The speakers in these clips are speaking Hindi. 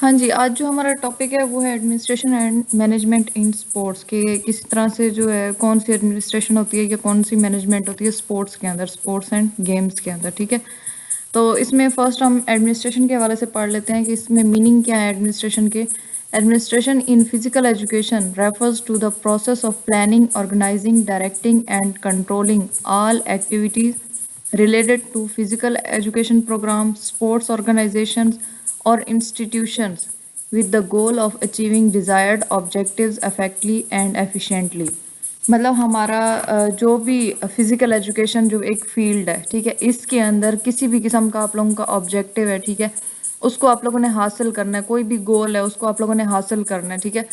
हाँ जी, आज जो हमारा टॉपिक है वो है administration and management in sports के किस तरह से जो है कौन सी एडमिनिस्ट्रेशन होती है या कौन सी मैनेजमेंट होती है स्पोर्ट्स के अंदर, स्पोर्ट्स एंड गेम्स के अंदर। ठीक है, तो इसमें फर्स्ट हम एडमिनिस्ट्रेशन के हवाले से पढ़ लेते हैं कि इसमें मीनिंग क्या है एडमिनिस्ट्रेशन के। Administration in physical education refers to the process of planning, organizing, directing and controlling all activities related to physical education programs, sports organizations, or institutions with the goal of achieving desired objectives effectively and efficiently। मतलब हमारा जो भी फिजिकल एजुकेशन जो एक फील्ड है, ठीक है, इसके अंदर किसी भी किस्म का आप लोगों का ऑब्जेक्टिव है, ठीक है, उसको आप लोगों ने हासिल करना है, कोई भी गोल है उसको आप लोगों ने हासिल करना है, ठीक है।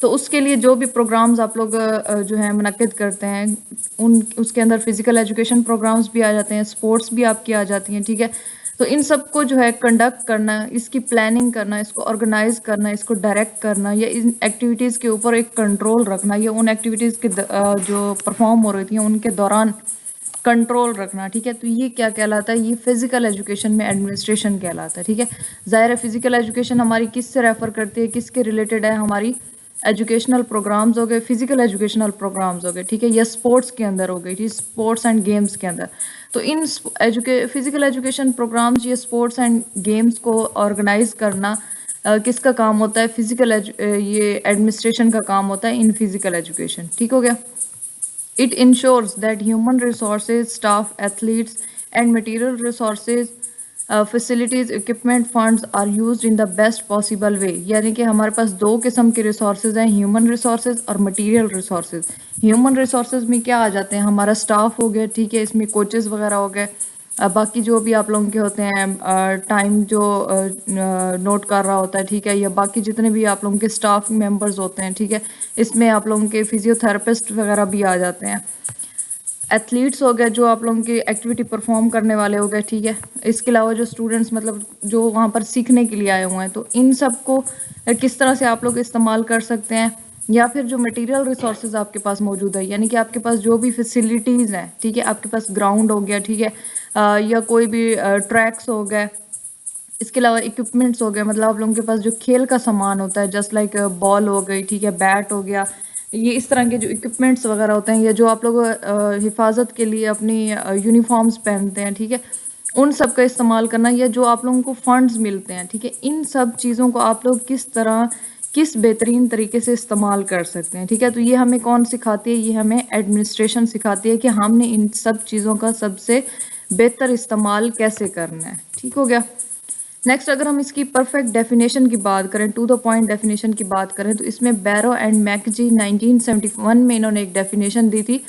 तो उसके लिए जो भी प्रोग्राम्स आप लोग जो है मुनक्किद करते हैं, उन उसके अंदर फिजिकल एजुकेशन प्रोग्राम्स भी आ जाते हैं, स्पोर्ट्स भी आपकी आ जाती हैं, ठीक है। तो इन सबको जो है कंडक्ट करना, इसकी प्लानिंग करना, इसको ऑर्गेनाइज करना, इसको डायरेक्ट करना, या इन एक्टिविटीज़ के ऊपर एक कंट्रोल रखना, या उन एक्टिविटीज़ के जो परफॉर्म हो रही थी उनके दौरान कंट्रोल रखना, ठीक है। तो ये क्या कहलाता है? ये फिजिकल एजुकेशन में एडमिनिस्ट्रेशन कहलाता है, ठीक है। ज़ाहिर है फिजिकल एजुकेशन हमारी किस से रेफर करती है, किसके रिलेटेड है? हमारी एजुकेशनल प्रोग्राम्स हो गए, फिजिकल एजुकेशनल प्रोग्राम्स हो गए, ठीक है, या स्पोर्ट्स के अंदर हो गई, ठीक, स्पोर्ट्स एंड गेम्स के अंदर। तो इन फिजिकल एजुकेशन प्रोग्राम्स या स्पोर्ट्स एंड गेम्स को ऑर्गेनाइज करना किसका काम होता है? ये एडमिनिस्ट्रेशन का काम होता है इन फिजिकल एजुकेशन। ठीक हो गया। It ensures that human resources, staff, athletes, and material resources, facilities, equipment, funds are used in the best possible way। यानी कि हमारे पास दो किस्म के रिसोर्सेज हैं, ह्यूमन रिसोर्सेज और मटेरियल रिसोर्सेज। ह्यूमन रिसोर्सेज में क्या आ जाते हैं? हमारा स्टाफ हो गया, ठीक है, इसमें कोचेस वगैरह हो गए, बाकी जो भी आप लोगों के होते हैं, टाइम जो नोट कर रहा होता है, ठीक है, या बाकी जितने भी आप लोगों के स्टाफ मेंबर्स होते हैं, ठीक है, इसमें आप लोगों के फिजियोथेरेपिस्ट वगैरह भी आ जाते हैं। एथलीट्स हो गए जो आप लोगों की एक्टिविटी परफॉर्म करने वाले हो गए, ठीक है। इसके अलावा जो स्टूडेंट्स मतलब जो वहाँ पर सीखने के लिए आए हुए हैं, तो इन सब को किस तरह से आप लोग इस्तेमाल कर सकते हैं। या फिर जो मटेरियल रिसोर्सेज आपके पास मौजूद है, यानी कि आपके पास जो भी फैसिलिटीज़ हैं, ठीक है, आपके पास ग्राउंड हो गया, ठीक है, या कोई भी ट्रैक्स हो गए, इसके अलावा इक्विपमेंट्स हो गए, मतलब आप लोगों के पास जो खेल का सामान होता है, जस्ट लाइक बॉल हो गई, ठीक है, बैट हो गया, ये इस तरह के जो इक्विपमेंट्स वगैरह होते हैं, या जो आप लोग हिफाजत के लिए अपनी यूनिफॉर्म्स पहनते हैं, ठीक है, उन सब का इस्तेमाल करना, या जो आप लोगों को फंड्स मिलते हैं, ठीक है, इन सब चीज़ों को आप लोग किस तरह, किस बेहतरीन तरीके से इस्तेमाल कर सकते हैं, ठीक है। तो ये हमें कौन सिखाती है? ये हमें एडमिनिस्ट्रेशन सिखाती है कि हमने इन सब चीज़ों का सबसे बेहतर इस्तेमाल कैसे करना है। ठीक हो गया। नेक्स्ट अगर हम इसकी परफेक्ट डेफिनेशन की बात करें, टू द पॉइंट डेफिनेशन की बात करें, तो इसमें बैरो एंड मैकजी 1971 में इन्होंने एक डेफिनेशन दी थी।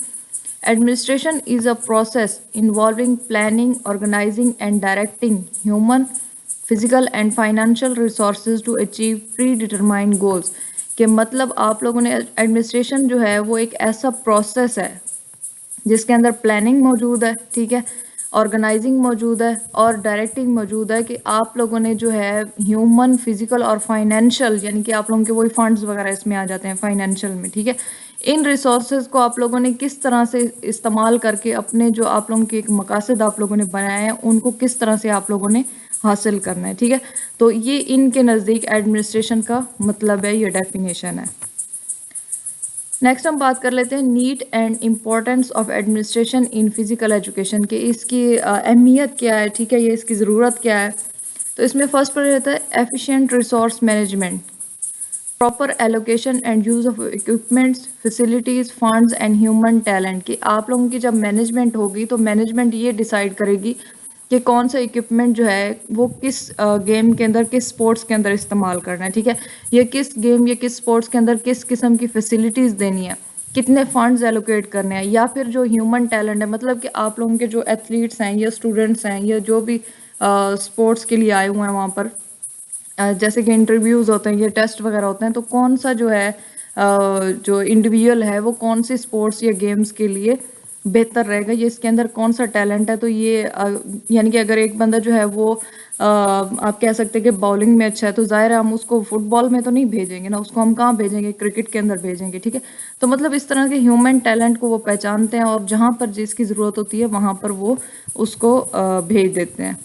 Administration is a process involving planning, organizing and directing human, physical and financial resources to achieve predetermined goals. के मतलब आप लोगों ने एडमिनिस्ट्रेशन जो है वो एक ऐसा प्रोसेस है जिसके अंदर प्लानिंग मौजूद है, ठीक है, ऑर्गेनाइजिंग मौजूद है और डायरेक्टिंग मौजूद है, कि आप लोगों ने जो है ह्यूमन, फिजिकल और फाइनेंशियल, यानी कि आप लोगों के वही फंड्स वगैरह इसमें आ जाते हैं फाइनेंशियल में, ठीक है, इन रिसोर्सेज को आप लोगों ने किस तरह से इस्तेमाल करके अपने जो आप लोगों के एक मकासद आप लोगों ने बनाए हैं उनको किस तरह से आप लोगों ने हासिल करना है, ठीक है। तो ये इनके नज़दीक एडमिनिस्ट्रेशन का मतलब है, ये डेफिनेशन है। नेक्स्ट हम बात कर लेते हैं need and importance of administration in physical education के, इसकी अहमियत क्या है, ठीक है, ये इसकी ज़रूरत क्या है। तो इसमें फर्स्ट पर रहता है efficient resource management, proper allocation and use of equipments, facilities, funds and human talent. की आप लोगों की जब मैनेजमेंट होगी तो मैनेजमेंट ये डिसाइड करेगी कि कौन सा इक्विपमेंट जो है वो किस गेम के अंदर, किस स्पोर्ट्स के अंदर इस्तेमाल करना है, ठीक है, या किस गेम या किस स्पोर्ट्स के अंदर किस किस्म की फैसिलिटीज़ देनी है, कितने फंड्स एलोकेट करने हैं, या फिर जो ह्यूमन टैलेंट है, मतलब कि आप लोगों के जो एथलीट्स हैं या स्टूडेंट्स हैं या जो भी स्पोर्ट्स के लिए आए हुए हैं वहाँ पर, जैसे कि इंटरव्यूज़ होते हैं या टेस्ट वगैरह होते हैं, तो कौन सा जो है जो इंडिविजुअल है वो कौन से स्पोर्ट्स या गेम्स के लिए बेहतर रहेगा, ये इसके अंदर कौन सा टैलेंट है। तो ये यानी कि अगर एक बंदा जो है वो आप कह सकते हैं कि बॉलिंग में अच्छा है, तो ज़ाहिर है हम उसको फुटबॉल में तो नहीं भेजेंगे ना, उसको हम कहाँ भेजेंगे? क्रिकेट के अंदर भेजेंगे, ठीक है। तो मतलब इस तरह के ह्यूमन टैलेंट को वो पहचानते हैं और जहाँ पर जिसकी ज़रूरत होती है वहाँ पर वो उसको भेज देते हैं।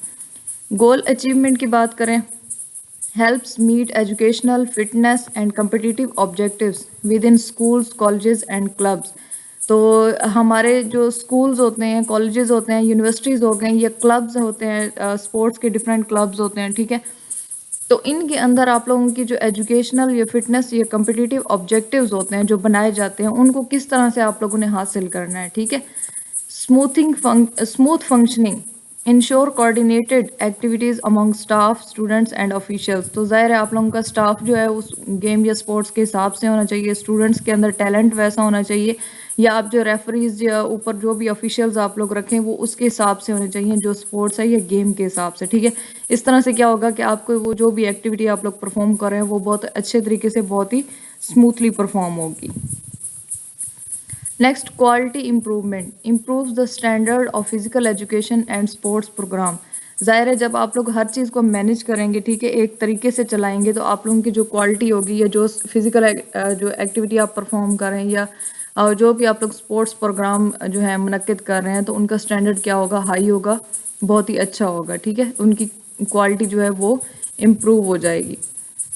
गोल अचीवमेंट की बात करें helps meet educational, fitness and competitive objectives within schools, colleges and clubs. तो हमारे जो स्कूल्स होते हैं, कॉलेजेस होते हैं, यूनिवर्सिटीज़ हो गए, या क्लब्स होते हैं, स्पोर्ट्स के डिफरेंट क्लब्स होते हैं, ठीक है? तो इनके अंदर आप लोगों की जो एजुकेशनल या फिटनेस या कॉम्पिटिटिव ऑब्जेक्टिव्स होते हैं, जो बनाए जाते हैं, उनको किस तरह से आप लोगों ने हासिल करना है, ठीक है? Smooth functioning, ensure coordinated activities among staff, students and officials. तो ज़ाहिर है आप लोगों का स्टाफ जो है उस गेम या स्पोर्ट्स के हिसाब से होना चाहिए, स्टूडेंट्स के अंदर टैलेंट वैसा होना चाहिए, या आप जो रेफरीज या ऊपर जो भी ऑफिशियल्स आप लोग रखें वो उसके हिसाब से होने चाहिए, जो स्पोर्ट्स है या गेम के हिसाब से, ठीक है? इस तरह से क्या होगा कि आपको वो जो भी एक्टिविटी आप लोग परफॉर्म कर रहे हैं वो बहुत अच्छे तरीके से, बहुत ही स्मूथली परफॉर्म होगी। Next, quality improvement, improves the standard of physical education and sports program. ज़ाहिर है जब आप लोग हर चीज़ को मैनेज करेंगे, ठीक है, एक तरीके से चलाएंगे, तो आप लोगों की जो क्वालिटी होगी या जो फिजिकल जो एक्टिविटी आप परफॉर्म कर रहे हैं, या जो भी आप लोग स्पोर्ट्स प्रोग्राम जो है मुनक्किद कर रहे हैं, तो उनका स्टैंडर्ड क्या होगा, हाई होगा, बहुत ही अच्छा होगा, ठीक है? उनकी क्वालिटी जो है वो इम्प्रूव हो जाएगी।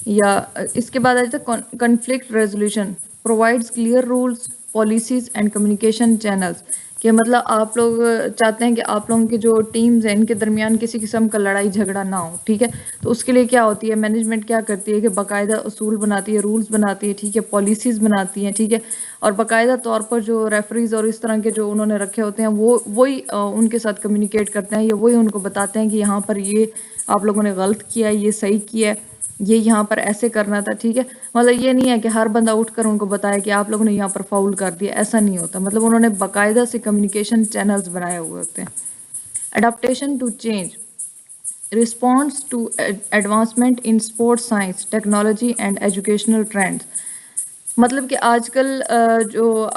या इसके बाद आ जाता है conflict resolution, provides clear rules, policies and communication channels. कि मतलब आप लोग चाहते हैं कि आप लोगों की जो टीम्स हैं इनके दरमियान किसी किस्म का लड़ाई झगड़ा ना हो, ठीक है? तो उसके लिए क्या होती है, मैनेजमेंट क्या करती है कि बाकायदा उसूल बनाती है, रूल्स बनाती है, ठीक है, पॉलिसीज़ बनाती हैं, ठीक है, और बाकायदा तौर पर जो रेफरीज और इस तरह के जो उन्होंने रखे होते हैं वो वही उनके साथ कम्युनिकेट करते हैं, या वही उनको बताते हैं कि यहाँ पर ये आप लोगों ने गलत किया है, ये सही किया है, ये यहाँ पर ऐसे करना था, ठीक है? मतलब ये नहीं है कि हर बंदा उठकर उनको बताया कि आप लोगों ने यहाँ पर फाउल कर दिया, ऐसा नहीं होता। मतलब उन्होंने बाकायदा से कम्युनिकेशन चैनल्स बनाए हुए होते हैं। Adaptation to change, response to advancement in sports science, technology and educational trends. मतलब कि आजकल जो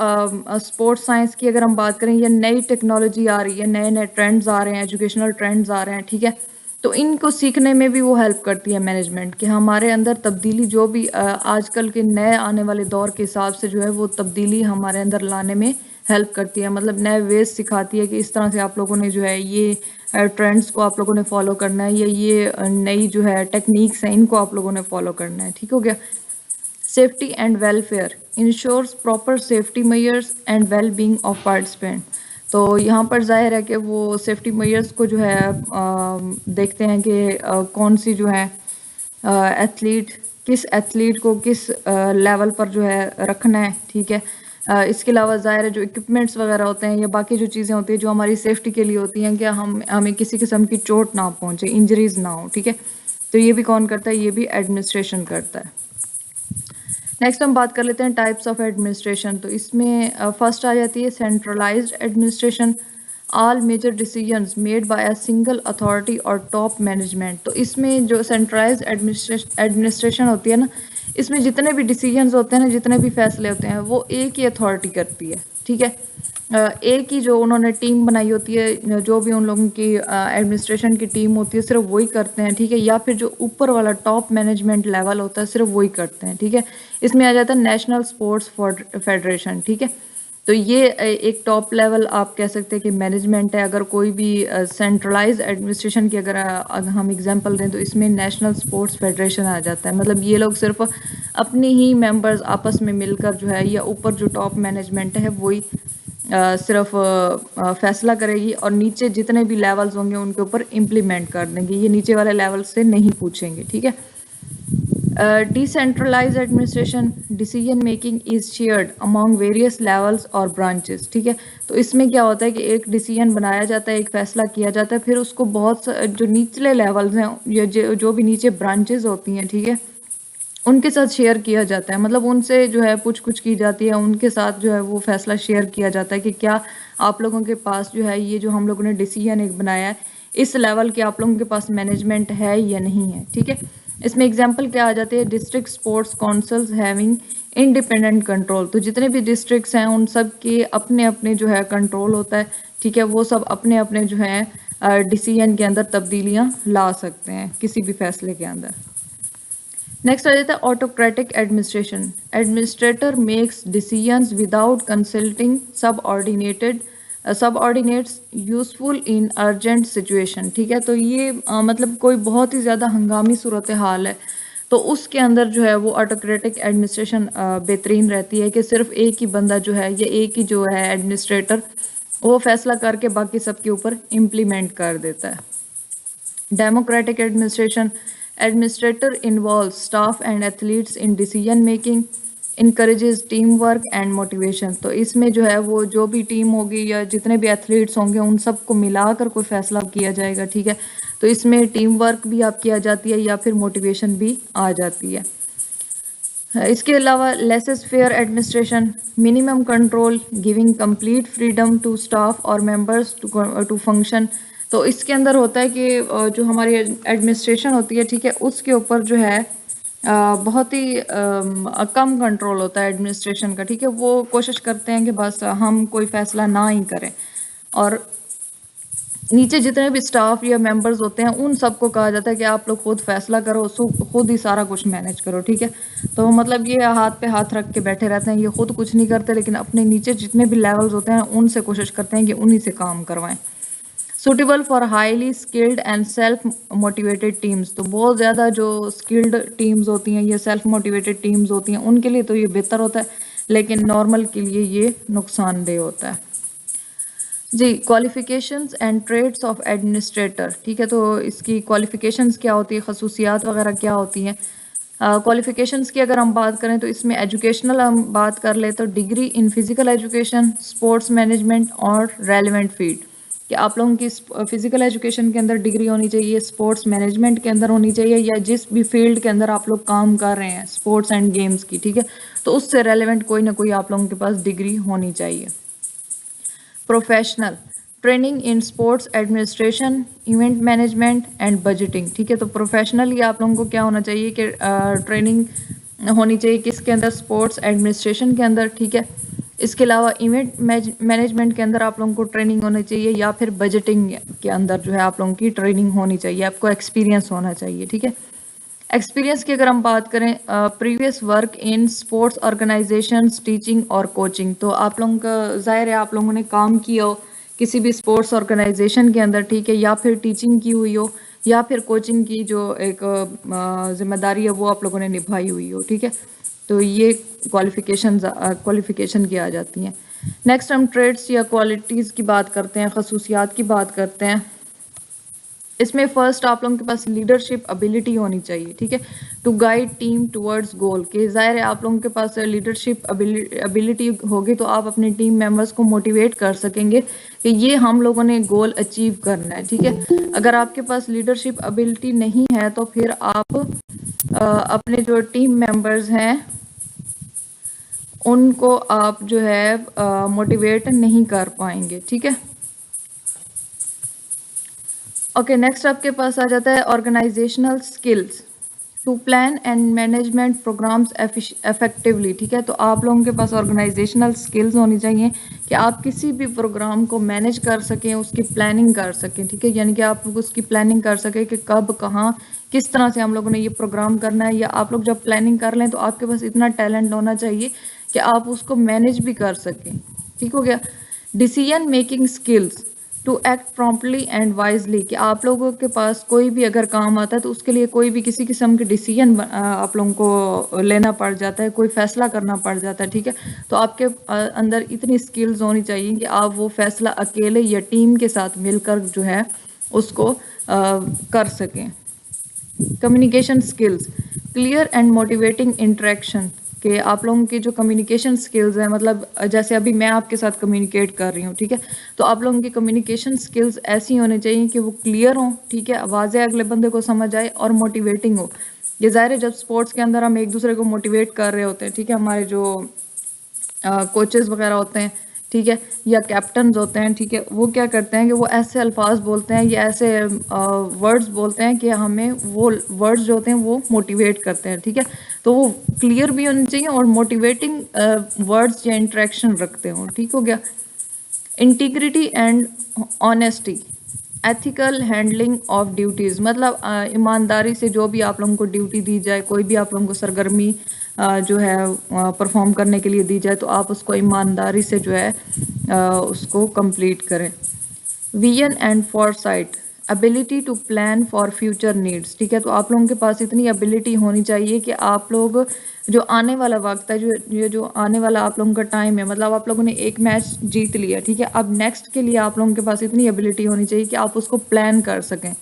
स्पोर्ट्स साइंस की अगर हम बात करें, या नई टेक्नोलॉजी आ रही है, नए नए ट्रेंड्स आ रहे हैं, एजुकेशनल ट्रेंड्स आ रहे हैं, ठीक है, तो इनको सीखने में भी वो हेल्प करती है मैनेजमेंट, कि हमारे अंदर तब्दीली जो भी आजकल के नए आने वाले दौर के हिसाब से जो है वो तब्दीली हमारे अंदर लाने में हेल्प करती है। मतलब नए वेज सिखाती है कि इस तरह से आप लोगों ने जो है ये ट्रेंड्स को आप लोगों ने फॉलो करना है, या ये नई जो है टेक्निक्स हैं इनको आप लोगों ने फॉलो करना है, ठीक हो गया? Safety and welfare, ensures proper safety measures and well being of participant. तो यहाँ पर जाहिर है कि वो सेफ्टी मेजर्स को जो है देखते हैं कि कौन सी जो है एथलीट, किस एथलीट को किस लेवल पर जो है रखना है, ठीक है? इसके अलावा ज़ाहिर है जो इक्विपमेंट्स वगैरह होते हैं, या बाकी जो चीज़ें होती हैं जो हमारी सेफ्टी के लिए होती हैं, कि हमें किसी किस्म की चोट ना पहुँचे, इंजरीज ना हो, ठीक है? तो ये भी कौन करता है, ये भी एडमिनिस्ट्रेशन करता है। नेक्स्ट हम बात कर लेते हैं टाइप्स ऑफ एडमिनिस्ट्रेशन। तो इसमें फर्स्ट आ जाती है centralized administration, all major decisions made by a single authority और टॉप मैनेजमेंट। तो इसमें जो सेंट्रलाइज्ड एडमिनिस्ट्रेशन होती है ना, इसमें जितने भी डिसीजंस होते हैं ना, जितने भी फैसले होते हैं, वो एक ही अथॉरिटी करती है, ठीक है? एक ही जो उन्होंने टीम बनाई होती है, जो भी उन लोगों की एडमिनिस्ट्रेशन की टीम होती है, सिर्फ वही करते हैं, ठीक है? या फिर जो ऊपर वाला टॉप मैनेजमेंट लेवल होता है, सिर्फ वही करते हैं, ठीक है? इसमें आ जाता है नेशनल स्पोर्ट्स फेडरेशन, ठीक है? तो ये एक टॉप लेवल आप कह सकते हैं कि मैनेजमेंट है। अगर कोई भी सेंट्रलाइज एडमिनिस्ट्रेशन की अगर हम एग्जांपल दें, तो इसमें नेशनल स्पोर्ट्स फेडरेशन आ जाता है। मतलब ये लोग सिर्फ अपनी ही मेंबर्स आपस में मिलकर जो है, या ऊपर जो टॉप मैनेजमेंट है वही सिर्फ फैसला करेगी, और नीचे जितने भी लेवल्स होंगे उनके ऊपर इम्प्लीमेंट कर देंगे। ये नीचे वाले लेवल से नहीं पूछेंगे, ठीक है? Decentralize administration, decision making is shared among various levels और ब्रांचेस, ठीक है? तो इसमें क्या होता है कि एक डिसीजन बनाया जाता है, एक फैसला किया जाता है, फिर उसको बहुत जो निचले लेवल्स हैं, या जो भी नीचे ब्रांचेस होती हैं, ठीक है, उनके साथ शेयर किया जाता है। मतलब उनसे जो है पूछ कुछ की जाती है, उनके साथ जो है वो फैसला शेयर किया जाता है कि क्या आप लोगों के पास जो है ये जो हम लोगों ने डिसीजन एक बनाया है, इस लेवल के आप लोगों के पास मैनेजमेंट है या नहीं है, ठीक है? इसमें एग्जांपल क्या आ जाते हैं, district sports councils having independent control. तो जितने भी डिस्ट्रिक्ट्स हैं उन सब के अपने अपने जो है कंट्रोल होता है, ठीक है? वो सब अपने अपने जो है डिसीजन के अंदर तब्दीलियां ला सकते हैं किसी भी फैसले के अंदर। नेक्स्ट आ जाता है autocratic administration, administrator makes decisions without consulting subordinated subordinates useful in urgent situation, ठीक है। तो ये मतलब कोई बहुत ही ज़्यादा हंगामी सूरत हाल है तो उसके अंदर जो है वो ऑटोक्रेटिक एडमिनिस्ट्रेशन बेहतरीन रहती है कि सिर्फ एक ही बंदा जो है या एक ही जो है एडमिनिस्ट्रेटर वो फैसला करके बाकी सबके ऊपर इम्प्लीमेंट कर देता है। Democratic administration, administrator involves staff and athletes in decision making, encourages teamwork and motivation। तो इसमें जो है वो जो भी टीम होगी या जितने भी एथलीट्स होंगे उन सबको मिलाकर कोई फैसला किया जाएगा, ठीक है। तो इसमें टीम वर्क भी आप किया जाती है या फिर मोटिवेशन भी आ जाती है। इसके अलावा laissez faire administration, minimum control, giving complete freedom to staff और मेंबर्स टू फंक्शन। तो इसके अंदर होता है कि जो हमारी एडमिनिस्ट्रेशन होती है, ठीक है, उसके ऊपर जो है बहुत ही कम कंट्रोल होता है एडमिनिस्ट्रेशन का, ठीक है। वो कोशिश करते हैं कि बस हम कोई फैसला ना ही करें और नीचे जितने भी स्टाफ या मेंबर्स होते हैं उन सबको कहा जाता है कि आप लोग खुद फैसला करो, खुद ही सारा कुछ मैनेज करो, ठीक है। तो मतलब ये हाथ पे हाथ रख के बैठे रहते हैं, ये खुद कुछ नहीं करते लेकिन अपने नीचे जितने भी लेवल्स होते हैं उनसे कोशिश करते हैं कि उन्हीं से काम करवाएं। Suitable for highly skilled and self motivated teams, तो बहुत ज़्यादा जो स्किल्ड टीम्स होती हैं या सेल्फ मोटिवेटेड टीम्स होती हैं उनके लिए तो ये बेहतर होता है लेकिन नॉर्मल के लिए ये नुकसानदेह होता है। जी, qualifications and traits of administrator, ठीक है। तो इसकी क्वालिफिकेशंस क्या होती है, खसूसियात वगैरह क्या होती हैं। क्वालिफिकेशंस की अगर हम बात करें तो इसमें एजुकेशनल हम बात कर ले तो degree in physical education, sports management और रेलिवेंट फील्ड, कि आप लोगों की फिजिकल एजुकेशन के अंदर डिग्री होनी चाहिए, स्पोर्ट्स मैनेजमेंट के अंदर होनी चाहिए या जिस भी फील्ड के अंदर आप लोग काम कर रहे हैं स्पोर्ट्स एंड गेम्स की, ठीक है, तो उससे रेलिवेंट कोई ना कोई आप लोगों के पास डिग्री होनी चाहिए। Professional training in sports administration, event management and budgeting, ठीक है। तो प्रोफेशनली आप लोगों को क्या होना चाहिए कि ट्रेनिंग होनी चाहिए किसके अंदर, स्पोर्ट्स एडमिनिस्ट्रेशन के अंदर, ठीक है। इसके अलावा इवेंट मैनेजमेंट के अंदर आप लोगों को ट्रेनिंग होनी चाहिए या फिर बजटिंग के अंदर जो है आप लोगों की ट्रेनिंग होनी चाहिए, आपको एक्सपीरियंस होना चाहिए, ठीक है। एक्सपीरियंस की अगर हम बात करें, previous work in sports organisations, teaching और कोचिंग, तो आप लोगों का जाहिर है आप लोगों ने काम किया हो किसी भी स्पोर्ट्स ऑर्गेनाइजेशन के अंदर, ठीक है, या फिर टीचिंग की हुई हो या फिर कोचिंग की जो एक जिम्मेदारी है वो आप लोगों ने निभाई हुई हो, ठीक है। तो ये क्वालिफिकेशन की आ जाती हैं। नेक्स्ट हम ट्रेड्स या क्वालिटीज़ की बात करते हैं, खसूसियात की बात करते हैं। इसमें फर्स्ट आप लोगों के पास लीडरशिप एबिलिटी होनी चाहिए, ठीक है, टू गाइड टीम टुवर्ड्स गोल, के जाहिर है आप लोगों के पास लीडरशिप एबिलिटी होगी तो आप अपने टीम मेंबर्स को मोटिवेट कर सकेंगे कि ये हम लोगों ने गोल अचीव करना है, ठीक है। अगर आपके पास लीडरशिप एबिलिटी नहीं है तो फिर आप अपने जो टीम मेंबर्स हैं उनको आप जो है मोटिवेट नहीं कर पाएंगे, ठीक है। ओके, नेक्स्ट आपके पास आ जाता है organizational skills, to plan and management programs effectively, ठीक है। तो आप लोगों के पास ऑर्गेनाइजेशनल स्किल्स होनी चाहिए कि आप किसी भी प्रोग्राम को मैनेज कर सकें, उसकी प्लानिंग कर सकें, ठीक है, यानी कि आप उसकी प्लानिंग कर सकें कि कब कहाँ किस तरह से हम लोगों ने ये प्रोग्राम करना है, या आप लोग जब प्लानिंग कर लें तो आपके पास इतना टैलेंट होना चाहिए कि आप उसको मैनेज भी कर सकें, ठीक हो गया। Decision making skills, to act promptly and wisely, कि आप लोगों के पास कोई भी अगर काम आता है तो उसके लिए कोई भी किसी किस्म के डिसीजन आप लोगों को लेना पड़ जाता है, कोई फैसला करना पड़ जाता है, ठीक है। तो आपके अंदर इतनी स्किल्स होनी चाहिए कि आप वो फैसला अकेले या टीम के साथ मिलकर जो है उसको कर सकें। Communication skills, clear and motivating interaction, कि आप लोगों की जो कम्युनिकेशन स्किल्स हैं, मतलब जैसे अभी मैं आपके साथ कम्युनिकेट कर रही हूँ, ठीक है, तो आप लोगों की कम्युनिकेशन स्किल्स ऐसी होनी चाहिए कि वो क्लियर हों, ठीक है, आवाज़ें अगले बंदे को समझ आए और मोटिवेटिंग हो। ये ज़ाहिर है जब स्पोर्ट्स के अंदर हम एक दूसरे को मोटिवेट कर रहे होते हैं, ठीक है, हमारे जो कोचेस वगैरह होते हैं, ठीक है, या कैप्टन्स होते हैं, ठीक है, वो क्या करते हैं कि वो ऐसे अल्फाज बोलते हैं या ऐसे वर्ड्स बोलते हैं कि हमें वो वर्ड्स जो होते हैं वो मोटिवेट करते हैं, ठीक है। तो वो क्लियर भी होनी चाहिए और मोटिवेटिंग वर्ड्स या इंटरेक्शन रखते हो, ठीक हो गया। Integrity and honesty, ethical handling of duties, मतलब ईमानदारी से जो भी आप लोगों को ड्यूटी दी जाए, कोई भी आप लोगों को सरगर्मी जो है परफॉर्म करने के लिए दी जाए, तो आप उसको ईमानदारी से जो है उसको कंप्लीट करें। Vision and foresight, ability to plan for future needs, ठीक है। तो आप लोगों के पास इतनी एबिलिटी होनी चाहिए कि आप लोग जो आने वाला वक्त है, जो आने वाला आप लोगों का टाइम है, मतलब आप लोगों ने एक मैच जीत लिया, ठीक है, अब नेक्स्ट के लिए आप लोगों के पास इतनी एबिलिटी होनी चाहिए कि आप उसको प्लान कर सकें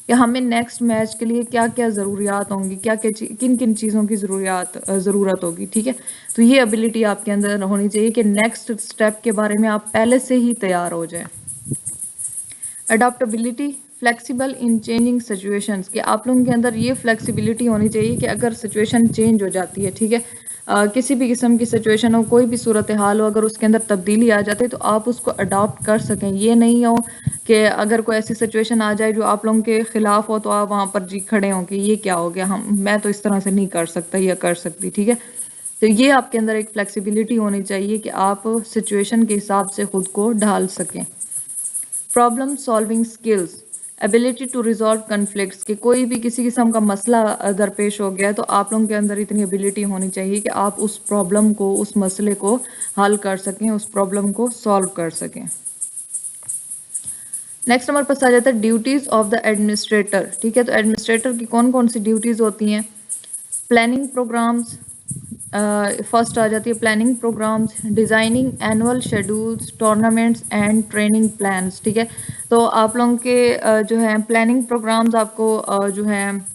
कि हमें नेक्स्ट मैच के लिए क्या क्या ज़रूरियात होंगी, क्या क्या किन किन चीज़ों की ज़रूरत होगी, ठीक है। तो ये एबिलिटी आपके अंदर होनी चाहिए कि नेक्स्ट स्टेप के बारे में आप पहले से ही तैयार हो जाए। Adaptability, flexible in changing situations, कि आप लोगों के अंदर ये फ्लेक्सिबिलिटी होनी चाहिए कि अगर सिचुएशन चेंज हो जाती है, ठीक है, किसी भी किस्म की सिचुएशन हो, कोई भी सूरत हाल हो, अगर उसके अंदर तब्दीली आ जाती है तो आप उसको अडॉप्ट कर सकें। ये नहीं हो कि अगर कोई ऐसी सिचुएशन आ जाए जो आप लोगों के खिलाफ हो तो आप वहाँ पर जी खड़े हों कि ये क्या हो गया, मैं तो इस तरह से नहीं कर सकता या कर सकती, ठीक है। तो ये आपके अंदर एक फ्लेक्सिबिलिटी होनी चाहिए कि आप सिचुएशन के हिसाब से खुद को ढाल सकें। Problem solving skills, ability to resolve conflicts, कि कोई भी किसी किस्म का मसला दरपेश हो गया तो आप लोगों के अंदर इतनी एबिलिटी होनी चाहिए कि आप उस प्रॉब्लम को, उस मसले को हल कर सकें, उस प्रॉब्लम को सॉल्व कर सकें। नेक्स्ट नंबर पर आ जाता है ड्यूटीज़ ऑफ द एडमिनिस्ट्रेटर, ठीक है। तो एडमिनिस्ट्रेटर की कौन कौन सी ड्यूटीज़ होती हैं? प्लानिंग प्रोग्राम्स, फर्स्ट आ जाती है planning programs, designing annual schedules, tournaments and training plans, ठीक है। तो आप लोगों के जो है प्लानिंग प्रोग्राम्स आपको जो है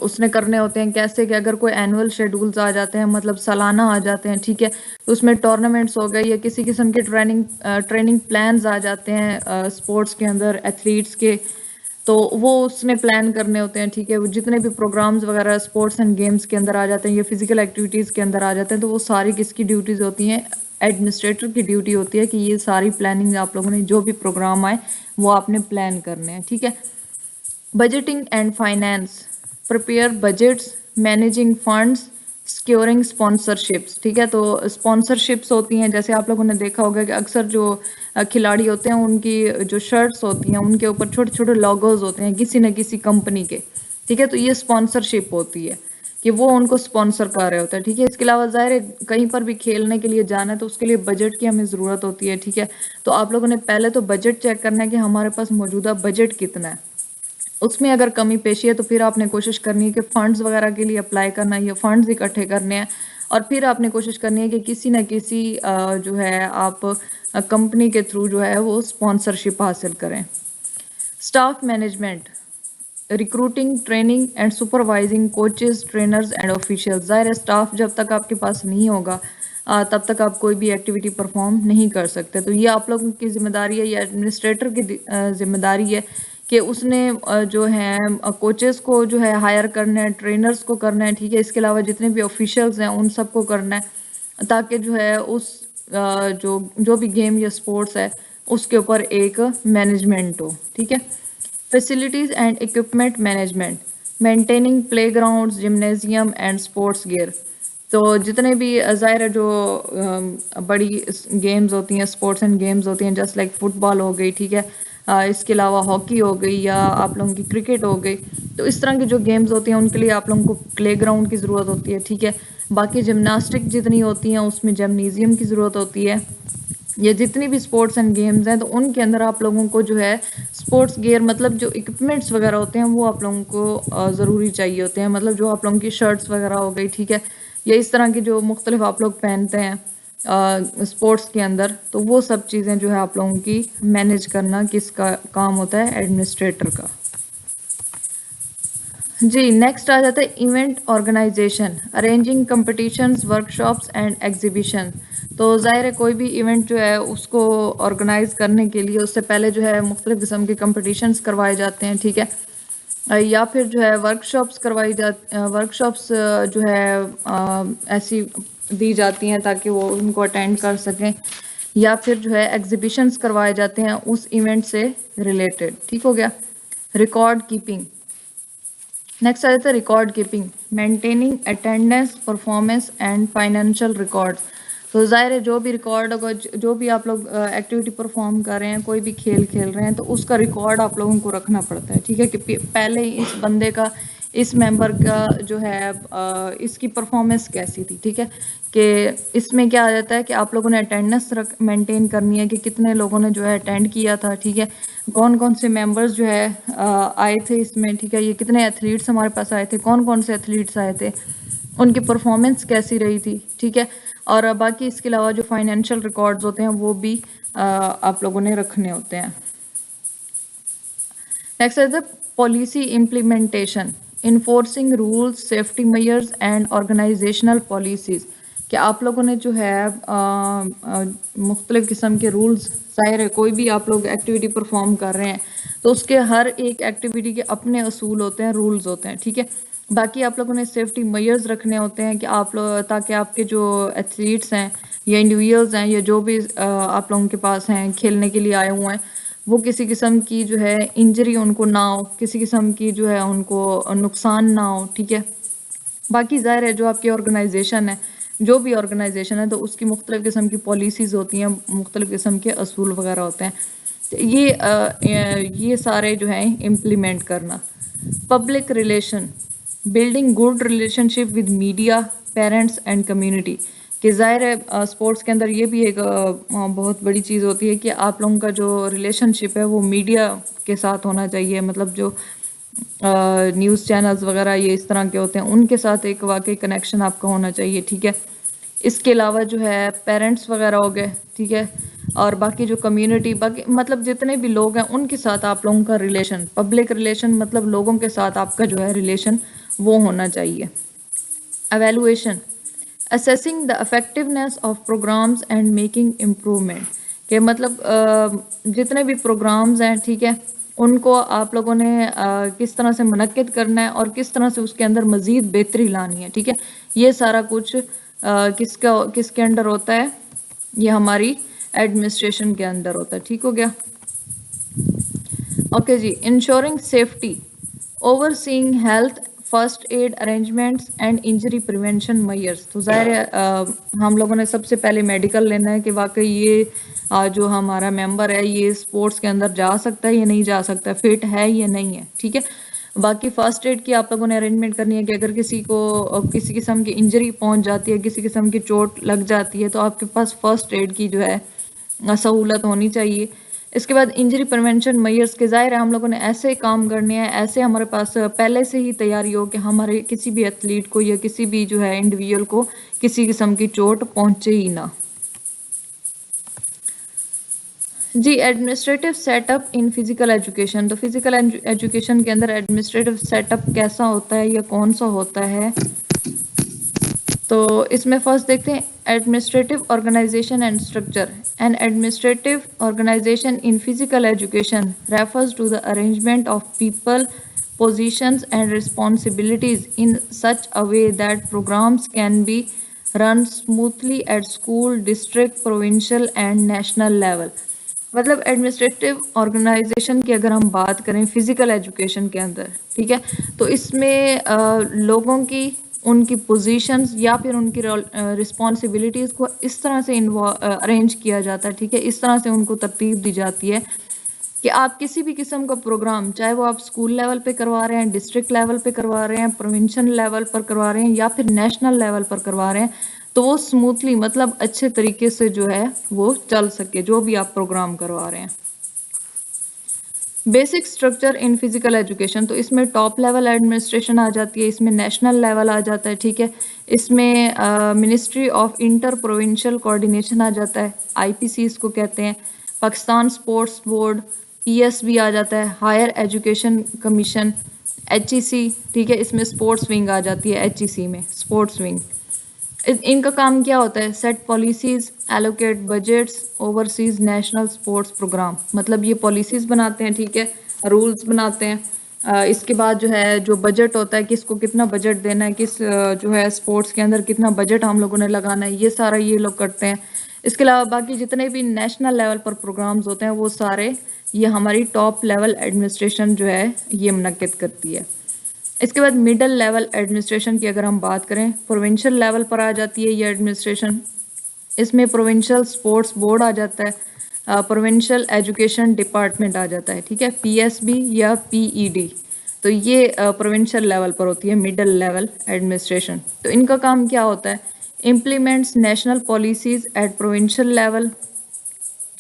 उसने करने होते हैं कैसे कि अगर कोई एनुअल शेड्यूल्स आ जाते हैं, मतलब सालाना आ जाते हैं, ठीक है, तो उसमें टूर्नामेंट्स हो गए या किसी किस्म के ट्रेनिंग प्लान्स आ जाते हैं स्पोर्ट्स के अंदर, एथलीट्स के, तो वो उसने प्लान करने होते हैं, ठीक है। वो जितने भी प्रोग्राम्स वगैरह स्पोर्ट्स एंड गेम्स के अंदर आ जाते हैं या फिजिकल एक्टिविटीज़ के अंदर आ जाते हैं, तो वो सारी किसकी ड्यूटीज़ होती हैं? एडमिनिस्ट्रेटर की ड्यूटी होती है कि ये सारी प्लानिंग आप लोगों ने जो भी प्रोग्राम आए वो आपने प्लान करने हैं, ठीक है। Budgeting and finance, prepare budgets, managing funds, securing sponsorships, ठीक है। तो स्पॉन्सरशिप्स होती हैं, जैसे आप लोगों ने देखा होगा कि अक्सर जो खिलाड़ी होते हैं उनकी जो शर्ट्स होती हैं उनके ऊपर छोटे छोटे लोगोज होते हैं किसी न किसी कंपनी के, ठीक है। तो ये स्पॉन्सरशिप होती है कि वो उनको स्पॉन्सर कर रहे होते हैं, ठीक है। इसके अलावा ज़ाहिर है कहीं पर भी खेलने के लिए जाना है तो उसके लिए बजट की हमें ज़रूरत होती है, ठीक है। तो आप लोगों ने पहले तो बजट चेक करना है कि हमारे पास मौजूदा बजट कितना है, उसमें अगर कमी पेशी है तो फिर आपने कोशिश करनी है कि फ़ंड्स वगैरह के लिए अप्लाई करना है या फ़ंड्स इकट्ठे करने हैं, और फिर आपने कोशिश करनी है कि किसी न किसी जो है आप कंपनी के थ्रू जो है वो स्पॉन्सरशिप हासिल करें। Staff management, recruiting, training and supervising coaches, trainers and officials. ज़ाहिर है स्टाफ जब तक आपके पास नहीं होगा तब तक आप कोई भी एक्टिविटी परफॉर्म नहीं कर सकते। तो ये आप लोगों की जिम्मेदारी है या एडमिनिस्ट्रेटर की जिम्मेदारी है कि उसने जो है कोचेस को जो है हायर करना है, ट्रेनर्स को करना है, ठीक है। इसके अलावा जितने भी ऑफिशियल्स हैं उन सबको करना है ताकि जो है उस जो भी गेम या स्पोर्ट्स है उसके ऊपर एक मैनेजमेंट हो, ठीक है। Facilities and equipment management, maintaining playgrounds, gymnasium and sports gear. तो जितने भी ज़ाहिर है जो बड़ी गेम्स होती हैं, स्पोर्ट्स एंड गेम्स होती हैं, जस्ट लाइक फुटबॉल हो गई, ठीक है, इसके अलावा हॉकी हो गई या आप लोगों की क्रिकेट हो गई, तो इस तरह की जो गेम्स होती हैं उनके लिए आप लोगों को प्लेग्राउंड की ज़रूरत होती है, ठीक है। बाकी जिमनास्टिक जितनी होती हैं उसमें जिम्नेजियम की ज़रूरत होती है। ये जितनी भी स्पोर्ट्स एंड गेम्स हैं तो उनके अंदर आप लोगों को जो है स्पोर्ट्स गियर, मतलब जो इक्विपमेंट्स वगैरह होते हैं वो आप लोगों को ज़रूरी चाहिए होते हैं, मतलब जो आप लोगों की शर्ट्स वगैरह हो गई, ठीक है, या इस तरह की जो मुख्तलिफ आप लोग पहनते हैं स्पोर्ट्स के अंदर, तो वो सब चीज़ें जो है आप लोगों की मैनेज करना किसका काम होता है? एडमिनिस्ट्रेटर का। जी, नेक्स्ट आ जाता है event organization, arranging competitions, workshops and exhibition. तो ज़ाहिर है कोई भी इवेंट जो है उसको ऑर्गेनाइज करने के लिए उससे पहले जो है मुख्तलिफ किस्म के कंपटीशंस करवाए जाते हैं, ठीक है, या फिर जो है वर्कशॉप्स जो है ऐसी दी जाती हैं ताकि वो उनको अटेंड कर सकें, या फिर जो है एग्जीबिशंस करवाए जाते हैं उस इवेंट से रिलेटेड, ठीक हो गया। रिकॉर्ड कीपिंग, नेक्स्ट आ जाता है record keeping, maintaining attendance, performance and financial record. तो ज़ाहिर है जो भी रिकॉर्ड होगा, जो भी आप लोग एक्टिविटी परफॉर्म कर रहे हैं, कोई भी खेल खेल रहे हैं, तो उसका रिकॉर्ड आप लोगों को रखना पड़ता है, ठीक है, कि पहले इस बंदे का, इस मेंबर का जो है इसकी परफॉर्मेंस कैसी थी, ठीक है, कि इसमें क्या आ जाता है कि आप लोगों ने अटेंडेंस मेंटेन करनी है कि कितने लोगों ने जो है अटेंड किया था, ठीक है, कौन कौन से मेंबर्स जो है आए थे इसमें, ठीक है, ये कितने एथलीट्स हमारे पास आए थे, कौन कौन से एथलीट्स आए थे, उनकी परफॉर्मेंस कैसी रही थी, ठीक है, और बाकी इसके अलावा जो फाइनेंशियल रिकॉर्ड्स होते हैं वो भी आप लोगों ने रखने होते हैं। Next is the policy implementation, enforcing rules, safety measures and organizational policies, कि आप लोगों ने जो है मुख्तलिफ किस्म के रूल्स, ज़ाहिर है कोई भी आप लोग एक्टिविटी परफॉर्म कर रहे हैं तो उसके हर एक एक्टिविटी के अपने असूल होते हैं, रूल्स होते हैं, ठीक है। बाकी आप लोगों ने सेफ्टी मेजर्स रखने होते हैं कि आप लोग, ताकि आपके जो एथलीट्स हैं या इंडिविजुअल्स हैं या जो भी आप लोगों के पास हैं खेलने के लिए आए हुए हैं, वो किसी किस्म की जो है इंजरी उनको ना हो, किसी किस्म की जो है उनको नुकसान ना हो, ठीक है। बाकी ज़ाहिर है जो आपकी ऑर्गेनाइजेशन है, जो भी ऑर्गेनाइजेशन है, तो उसकी मुख्तलिफ किस्म की पॉलिसीज़ होती हैं, मुख्तलिफ किस्म के असूल वगैरह होते हैं, तो ये सारे जो हैं इम्प्लीमेंट करना। Public relation, building good relationship with media, parents and community, कि ज़ाहिर है स्पोर्ट्स के अंदर ये भी एक बहुत बड़ी चीज़ होती है कि आप लोगों का जो रिलेशनशिप है वो मीडिया के साथ होना चाहिए, मतलब जो न्यूज़ चैनल्स वगैरह ये इस तरह के होते हैं उनके साथ एक वाकई कनेक्शन आपका होना चाहिए, ठीक है। इसके अलावा जो है पेरेंट्स वगैरह हो गए, ठीक है, और बाकी जो कम्युनिटी, बाकी मतलब जितने भी लोग हैं उनके साथ आप लोगों का रिलेशन, पब्लिक रिलेशन मतलब लोगों के साथ आपका जो है रिलेशन वो होना चाहिए। Evaluation, assessing the effectiveness of programs and making improvement, के मतलब जितने भी प्रोग्राम्स हैं, ठीक है, उनको आप लोगों ने किस तरह से मुनक्किद करना है और किस तरह से उसके अंदर मज़ीद बेहतरी लानी है, ठीक है। ये सारा कुछ किसके अंडर होता है, ये हमारी एडमिनिस्ट्रेशन के अंदर होता है, ठीक हो गया। ओके जी, ensuring safety, overseeing health, first aid arrangements and injury prevention measures, तो ज़ाहिर है हम लोगों ने सबसे पहले मेडिकल लेना है कि वाकई ये जो हमारा मेंबर है ये स्पोर्ट्स के अंदर जा सकता है या नहीं जा सकता, फिट है या नहीं है, ठीक है। बाकी फर्स्ट एड की आप लोगों ने अरेंजमेंट करनी है कि अगर किसी को किसी किस्म की इंजरी पहुंच जाती है, किसी किस्म की चोट लग जाती है, तो आपके पास फर्स्ट एड की जो है सहूलत होनी चाहिए। इसके बाद इंजरी प्रिवेंशन मेजर्स के, ज़ाहिर है हम लोगों ने ऐसे काम करने हैं, ऐसे हमारे पास पहले से ही तैयारी हो कि हमारे किसी भी एथलीट को या किसी भी जो है इंडिविजुअल को किसी किस्म की चोट पहुंचे ही ना। जी, administrative setup in physical education, तो फिजिकल एजुकेशन के अंदर एडमिनिस्ट्रेटिव सेटअप कैसा होता है या कौन सा होता है, तो इसमें फर्स्ट देखते हैं administrative organization and structure. An administrative organization in physical education refers to the arrangement of people, positions and responsibilities in such a way that programs can be run smoothly at school, district, provincial and national level। मतलब एडमिनिस्ट्रेटिव ऑर्गेनाइजेशन की अगर हम बात करें फिजिकल एजुकेशन के अंदर, ठीक है, तो इसमें लोगों की, उनकी पोजीशंस या फिर उनकी रिस्पॉन्सिबिलिटीज़ को इस तरह से अरेंज किया जाता है, ठीक है, इस तरह से उनको तरतीब दी जाती है कि आप किसी भी किस्म का प्रोग्राम, चाहे वो आप स्कूल लेवल पे करवा रहे हैं, डिस्ट्रिक्ट लेवल पे करवा रहे हैं, प्रोविंशियल लेवल पर करवा रहे हैं या फिर नेशनल लेवल पर करवा रहे हैं, तो वो स्मूथली मतलब अच्छे तरीके से जो है वो चल सके, जो भी आप प्रोग्राम करवा रहे हैं। Basic structure in physical education, तो इसमें टॉप लेवल एडमिनिस्ट्रेशन आ जाती है, इसमें नेशनल लेवल आ जाता है, ठीक है, इसमें ministry of inter provincial coordination आ जाता है, आईपीसी इसको कहते हैं, पाकिस्तान स्पोर्ट्स बोर्ड, पीएसबी आ जाता है, हायर एजुकेशन कमीशन, एचईसी, ठीक है, इसमें स्पोर्ट्स विंग आ जाती है, एचईसी में स्पोर्ट्स विंग। इनका काम क्या होता है, set policies, allocate budgets, oversees national sports program, मतलब ये पॉलिसीज बनाते हैं, ठीक है, रूल्स बनाते हैं। इसके बाद जो है जो बजट होता है, किसको कितना बजट देना है, किस जो है स्पोर्ट्स के अंदर कितना बजट हम लोगों ने लगाना है, ये सारा ये लोग करते हैं। इसके अलावा बाकी जितने भी नेशनल लेवल पर प्रोग्राम्स होते हैं वो सारे ये हमारी टॉप लेवल एडमिनिस्ट्रेशन जो है ये मुनक्किद करती है। इसके बाद मिडिल लेवल एडमिनिस्ट्रेशन की अगर हम बात करें, प्रोविंशियल लेवल पर आ जाती है ये एडमिनिस्ट्रेशन, इसमें प्रोविंशियल स्पोर्ट्स बोर्ड आ जाता है, प्रोविंशियल एजुकेशन डिपार्टमेंट आ जाता है, ठीक है, पीएसबी या पीईडी। तो ये प्रोविंशियल लेवल पर होती है, मिडिल लेवल एडमिनिस्ट्रेशन। तो इनका काम क्या होता है? Implements national policies at provincial level,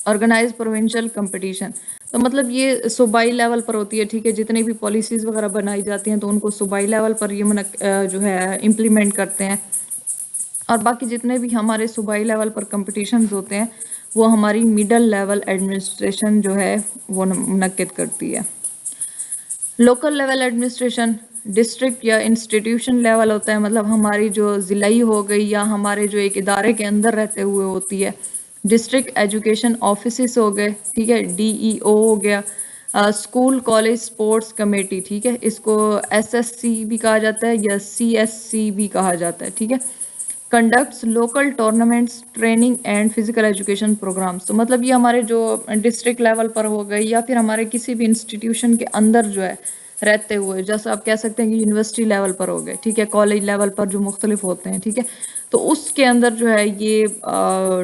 organize provincial competition. तो मतलब ये सूबाई लेवल पर होती है, ठीक है, जितनी भी पॉलिसीज वगैरह बनाई जाती हैं तो उनको सूबाई लेवल पर ये जो है इम्प्लीमेंट करते हैं। और बाकी जितने भी हमारे सूबाई लेवल पर कंपटीशंस होते हैं वो हमारी मिडल लेवल एडमिनिस्ट्रेशन जो है वो मुनक्किद करती है। लोकल लेवल एडमिनिस्ट्रेशन डिस्ट्रिक्ट या इंस्टीट्यूशन लेवल होता है, मतलब हमारी जो ज़िलाई हो गई या हमारे जो एक इदारे के अंदर रहते हुए होती है। डिस्ट्रिक्ट एजुकेशन ऑफिस हो गए, ठीक है, डीईओ हो गया, स्कूल कॉलेज स्पोर्ट्स कमेटी, ठीक है, इसको एसएससी भी कहा जाता है या सीएससी भी कहा जाता है, ठीक है। Conducts local tournaments training and physical education programs. तो मतलब ये हमारे जो डिस्ट्रिक्ट लेवल पर हो गई या फिर हमारे किसी भी इंस्टीट्यूशन के अंदर जो है रहते हुए, जैसे आप कह सकते हैं कि यूनिवर्सिटी लेवल पर हो गए, ठीक है, कॉलेज लेवल पर जो मुख्तलिफ होते हैं, ठीक है, तो उसके अंदर जो है ये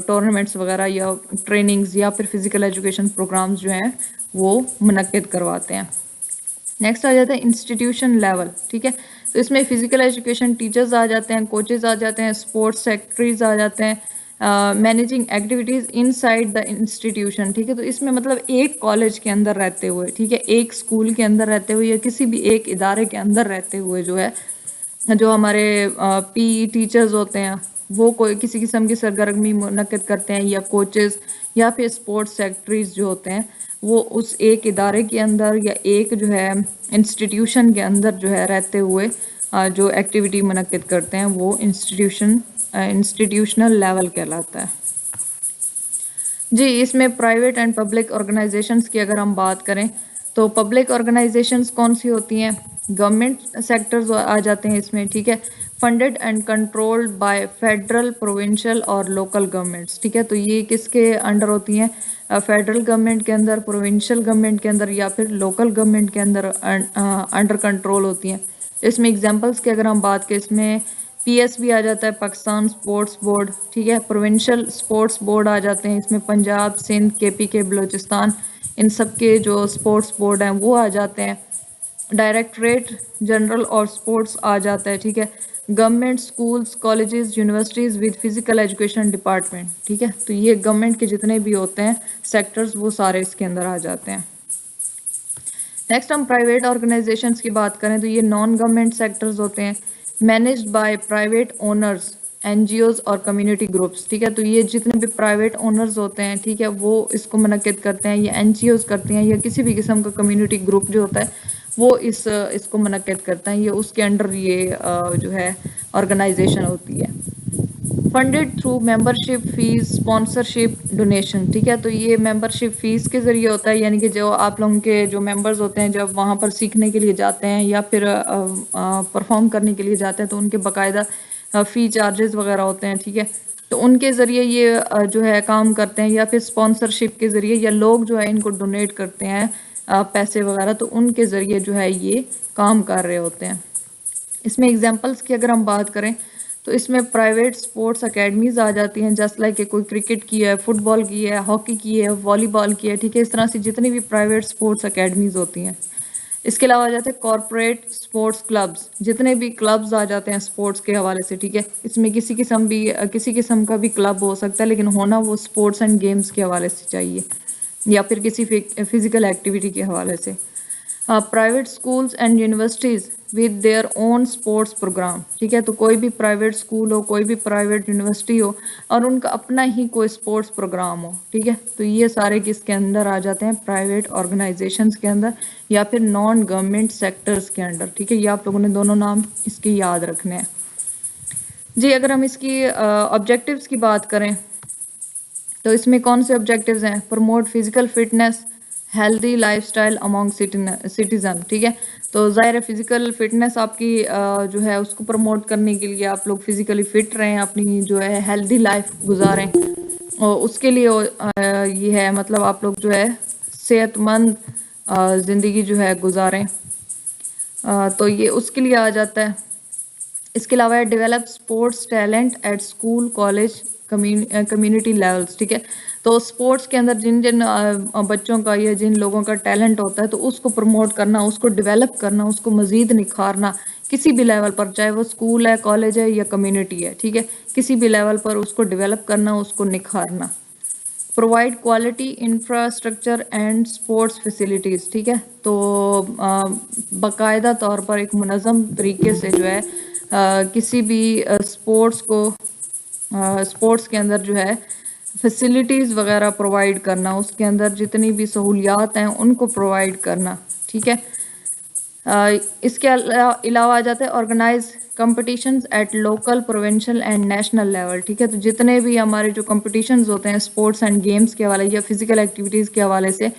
टूर्नामेंट्स वगैरह या ट्रेनिंग्स या फिर फिजिकल एजुकेशन प्रोग्राम्स जो हैं वो मुनक्किद करवाते हैं। नेक्स्ट आ जाता है इंस्टीट्यूशन लेवल, ठीक है, तो इसमें फिजिकल एजुकेशन टीचर्स आ जाते हैं, कोचेज आ जाते हैं, स्पोर्ट्स सेक्रेटरीज आ जाते हैं, managing activities inside the institution, ठीक है, तो इसमें मतलब एक कॉलेज के अंदर रहते हुए, ठीक है, एक स्कूल के अंदर रहते हुए या किसी भी एक इदारे के अंदर रहते हुए जो है, जो हमारे पी टीचर्स होते हैं वो कोई किसी किस्म की सरगर्मी मुनक्किद करते हैं, या कोचेस या फिर स्पोर्ट्स सेक्रेटरीज जो होते हैं वो उस एक इदारे के अंदर या एक जो है इंस्टीट्यूशन के अंदर जो है रहते हुए जो एक्टिविटी मुनक्किद करते हैं वो इंस्टीट्यूशनल लेवल कहलाता है। जी, इसमें प्राइवेट एंड पब्लिक ऑर्गेनाइजेशंस की अगर हम बात करें तो पब्लिक ऑर्गेनाइजेशंस कौन सी होती हैं? गवर्नमेंट सेक्टर्स आ जाते हैं इसमें, ठीक है, funded and controlled by federal, provincial और लोकल गवर्नमेंट्स, ठीक है, तो ये किसके अंडर होती हैं? फेडरल गवर्नमेंट के अंदर, प्रोविंशियल गवर्नमेंट के अंदर या फिर लोकल गवर्नमेंट के अंदर अंडर कंट्रोल होती हैं। इसमें एग्जांपल्स की अगर हम बात करें, इसमें पीएसबी आ जाता है, पाकिस्तान स्पोर्ट्स बोर्ड, ठीक है, प्रोविंशियल स्पोर्ट्स बोर्ड आ जाते हैं, इसमें पंजाब, सिंध, केपीके, बलूचिस्तान, इन सब के जो स्पोर्ट्स बोर्ड हैं वो आ जाते हैं। डायरेक्टरेट जनरल और स्पोर्ट्स आ जाता है, ठीक है, government schools, colleges, universities with physical education department, ठीक है, तो ये गवर्नमेंट के जितने भी होते हैं सेक्टर्स वो सारे इसके अंदर आ जाते हैं। नेक्स्ट हम प्राइवेट ऑर्गेनाइजेशंस की बात करें तो ये नॉन गवर्नमेंट सेक्टर्स होते हैं, managed by private owners, NGOs और कम्युनिटी ग्रुप्स, ठीक है, तो ये जितने भी प्राइवेट ओनर्स होते हैं, ठीक है, वो इसको मुनक्किद करते हैं, ये एनजीओज करती हैं या किसी भी किस्म का कम्युनिटी ग्रुप जो होता है वो इसको मुनक्किद करता है, ये उसके अंडर ये जो है ऑर्गेनाइजेशन होती है। Funded through membership fees, sponsorship, donation, ठीक है, तो ये मेंबरशिप फीस के ज़रिए होता है, यानी कि जो आप लोगों के जो मेंबर्स होते हैं जब वहाँ पर सीखने के लिए जाते हैं या फिर परफॉर्म करने के लिए जाते हैं तो उनके बाकायदा फ़ी चार्जेस वगैरह होते हैं, ठीक है, तो उनके ज़रिए ये जो है काम करते हैं, या फिर स्पॉन्सरशिप के ज़रिए, या लोग जो है इनको डोनेट करते हैं पैसे वगैरह, तो उनके ज़रिए जो है ये काम कर रहे होते हैं। इसमें एग्जांपल्स की अगर हम बात करें तो इसमें प्राइवेट स्पोर्ट्स एकेडमीज आ जाती हैं, जस्ट लाइक कोई क्रिकेट की है, फुटबॉल की है, हॉकी की है, वॉलीबॉल की है, ठीक है, इस तरह से जितनी भी प्राइवेट स्पोर्ट्स एकेडमीज होती हैं। इसके अलावा आ जाते हैं कॉरपोरेट स्पोर्ट्स क्लब्स, जितने भी क्लब्स आ जाते हैं स्पोर्ट्स के हवाले से, ठीक है, इसमें किसी किस्म का भी क्लब हो सकता है लेकिन होना वो स्पोर्ट्स एंड गेम्स के हवाले से चाहिए या फिर किसी फिजिकल एक्टिविटी के हवाले से। Private schools and universities with their own sports program, ठीक है, तो कोई भी प्राइवेट स्कूल हो, कोई भी प्राइवेट यूनिवर्सिटी हो और उनका अपना ही कोई स्पोर्ट्स प्रोग्राम हो, ठीक है, तो ये सारे किसके अंदर आ जाते हैं? प्राइवेट ऑर्गेनाइजेशंस के अंदर या फिर नॉन गवर्नमेंट सेक्टर्स के अंदर, ठीक है, ये आप लोगों ने दोनों नाम इसके याद रखने हैं। जी, अगर हम इसकी ऑब्जेक्टिव्स की बात करें तो इसमें कौन से ऑब्जेक्टिव्स हैं? Promote physical fitness, healthy lifestyle among citizen, ठीक है, तो ज़ाहिर है फिजिकल फिटनेस आपकी जो है उसको प्रमोट करने के लिए आप लोग फिजिकली फिट रहें, अपनी जो है हेल्दी लाइफ गुजारें और उसके लिए ये है मतलब आप लोग जो है सेहतमंद ज़िंदगी जो है गुजारें, तो ये उसके लिए आ जाता है। इसके अलावा develop sports talent at school, college community levels, ठीक है। तो स्पोर्ट्स के अंदर जिन जिन बच्चों का या जिन लोगों का टैलेंट होता है तो उसको प्रमोट करना, उसको डेवलप करना, उसको मजीद निखारना किसी भी लेवल पर, चाहे वो स्कूल है, कॉलेज है या कम्युनिटी है, ठीक है, किसी भी लेवल पर उसको डेवलप करना, उसको निखारना। Provide quality infrastructure and sports facilities, ठीक है। तो बाकायदा तौर पर एक मुनज़्ज़म तरीके से जो है किसी भी स्पोर्ट्स के अंदर जो है फैसिलिटीज़ वगैरह प्रोवाइड करना, उसके अंदर जितनी भी सहूलियात हैं उनको प्रोवाइड करना, ठीक है। इसके अलावा आ जाते हैं organize competitions at local, provincial and national level, ठीक है। तो जितने भी हमारे जो कंपटीशंस होते हैं स्पोर्ट्स एंड गेम्स के हवाले या फिजिकल एक्टिविटीज़ के हवाले से,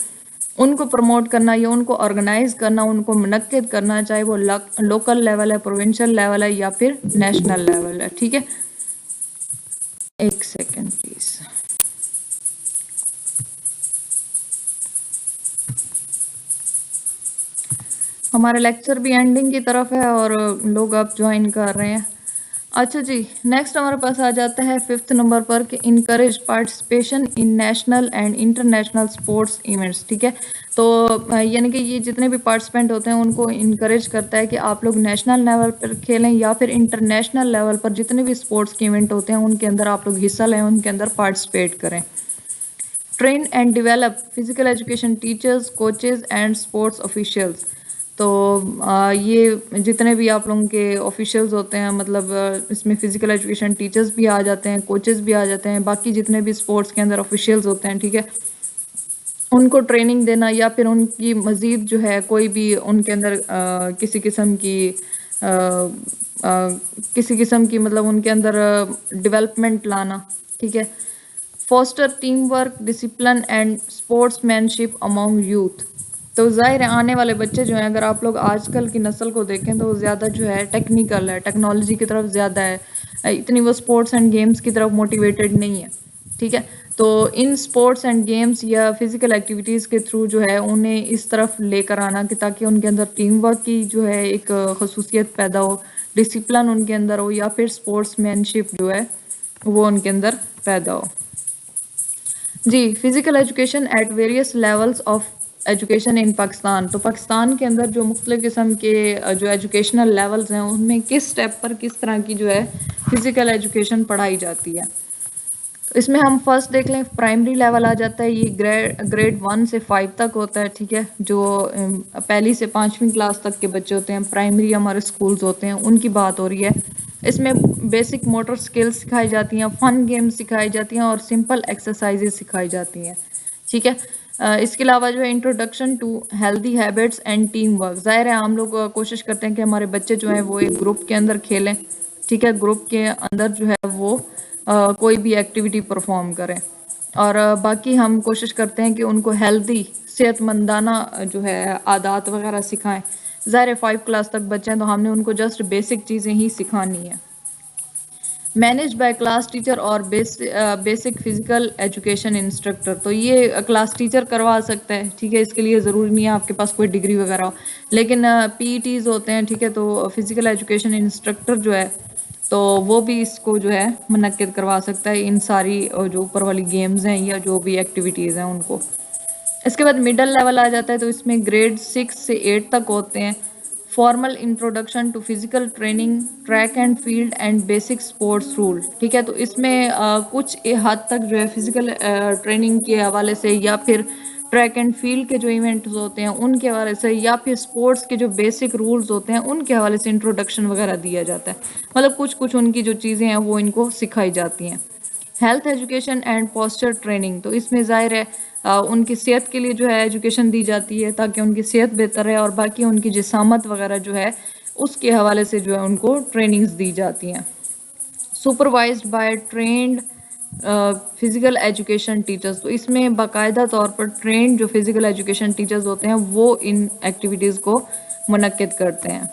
उनको प्रमोट करना या उनको ऑर्गेनाइज करना, उनको मुनक्किद करना, चाहे वो लोकल लेवल है, प्रोविंशियल लेवल है या फिर नेशनल लेवल है, ठीक है। एक सेकेंड प्लीज। हमारा लेक्चर भी एंडिंग की तरफ है और लोग अब ज्वाइन कर रहे हैं। अच्छा जी, नेक्स्ट हमारे पास आ जाता है 5th नंबर पर कि encourage participation in national and international sports events, ठीक है। तो यानी कि ये जितने भी पार्टिसिपेंट होते हैं उनको इनकरेज करता है कि आप लोग नेशनल लेवल पर खेलें या फिर इंटरनेशनल लेवल पर जितने भी स्पोर्ट्स के इवेंट होते हैं उनके अंदर आप लोग हिस्सा लें, उनके अंदर पार्टिसिपेट करें। Train and develop physical education teachers, coaches and sports officials. तो ये जितने भी आप लोगों के ऑफिशियल्स होते हैं, मतलब इसमें फिजिकल एजुकेशन टीचर्स भी आ जाते हैं, कोचेस भी आ जाते हैं, बाकी जितने भी स्पोर्ट्स के अंदर ऑफिशियल्स होते हैं, ठीक है, उनको ट्रेनिंग देना या फिर उनकी मज़ीद जो है कोई भी उनके अंदर किसी किस्म की मतलब उनके अंदर डेवलपमेंट लाना, ठीक है। Foster team work, discipline and sportsmanship among youth. तो जाहिर है आने वाले बच्चे जो हैं, अगर आप लोग आजकल की नस्ल को देखें तो ज़्यादा जो है टेक्निकल है, टेक्नोलॉजी की तरफ ज़्यादा है, इतनी वो स्पोर्ट्स एंड गेम्स की तरफ मोटिवेटेड नहीं है, ठीक है। तो इन स्पोर्ट्स एंड गेम्स या फिज़िकल एक्टिविटीज़ के थ्रू जो है उन्हें इस तरफ लेकर आना कि ताकि उनके अंदर टीम वर्क की जो है एक खसूसियत पैदा हो, डिसिप्लिन उनके अंदर हो या फिर स्पोर्ट्समैनशिप जो है वो उनके अंदर पैदा हो। जी, physical education at various levels of education in Pakistan. तो पाकिस्तान के अंदर जो मुख्तलिफ़ किस्म के जो एजुकेशनल लेवल्स हैं उनमें किस स्टेप पर किस तरह की जो है फिज़िकल एजुकेशन पढ़ाई जाती है। तो इसमें हम फर्स्ट देख लें, प्राइमरी लेवल आ जाता है, ये ग्रेड 1 से 5 तक होता है, ठीक है। जो पहली से 5वीं क्लास तक के बच्चे होते हैं, प्राइमरी हमारे स्कूल्स होते हैं, उनकी बात हो रही है। इसमें बेसिक मोटर स्किल्स सिखाई जाती हैं, फन गेम्स सिखाई जाती हैं और सिंपल एक्सरसाइजेज सिखाई जाती हैं, ठीक है। इसके अलावा जो है introduction to healthy habits and team work. ज़ाहिर है हम लोग कोशिश करते हैं कि हमारे बच्चे जो हैं वो एक ग्रुप के अंदर खेलें, ठीक है, ग्रुप के अंदर जो है वो कोई भी एक्टिविटी परफॉर्म करें और बाकी हम कोशिश करते हैं कि उनको हेल्दी सेहतमंदाना जो है आदत वगैरह सिखाएं। ज़ाहिर 5 क्लास तक बच्चे हैं तो हमने उनको जस्ट बेसिक चीज़ें ही सिखानी है। मैनेज बाय क्लास टीचर और बेसिक फिजिकल एजुकेशन इंस्ट्रक्टर। तो ये क्लास टीचर करवा सकता है, ठीक है, इसके लिए ज़रूरी नहीं है आपके पास कोई डिग्री वगैरह हो, लेकिन पीईटीज होते हैं, ठीक है। तो फिजिकल एजुकेशन इंस्ट्रक्टर जो है तो वो भी इसको जो है मुनक्किद करवा सकता है, इन सारी जो ऊपर वाली गेम्स हैं या जो भी एक्टिविटीज़ हैं उनको। इसके बाद मिडिल लेवल आ जाता है, तो इसमें ग्रेड 6 से 8 तक होते हैं। Formal introduction to physical training, track and field and basic sports rule, ठीक है। तो इसमें कुछ हद तक जो है फिजिकल ट्रेनिंग के हवाले से या फिर ट्रैक एंड फील्ड के जो इवेंट्स होते हैं उनके हवाले से या फिर स्पोर्ट्स के जो बेसिक रूल्स होते हैं उनके हवाले से इंट्रोडक्शन वगैरह दिया जाता है। मतलब कुछ कुछ उनकी जो चीज़ें हैं वो इनको सिखाई जाती हैं। Health education and posture training. तो इसमें ज़ाहिर है उनकी सेहत के लिए जो है एजुकेशन दी जाती है ताकि उनकी सेहत बेहतर है और बाकी उनकी जिसामत वगैरह जो है उसके हवाले से जो है उनको ट्रेनिंग्स दी जाती हैं। Supervised by trained physical education teachers. तो इसमें बाकायदा तौर पर ट्रेंड जो फिज़िकल एजुकेशन टीचर्स होते हैं वो इन एक्टिविटीज़ को मुनक्किद करते हैं।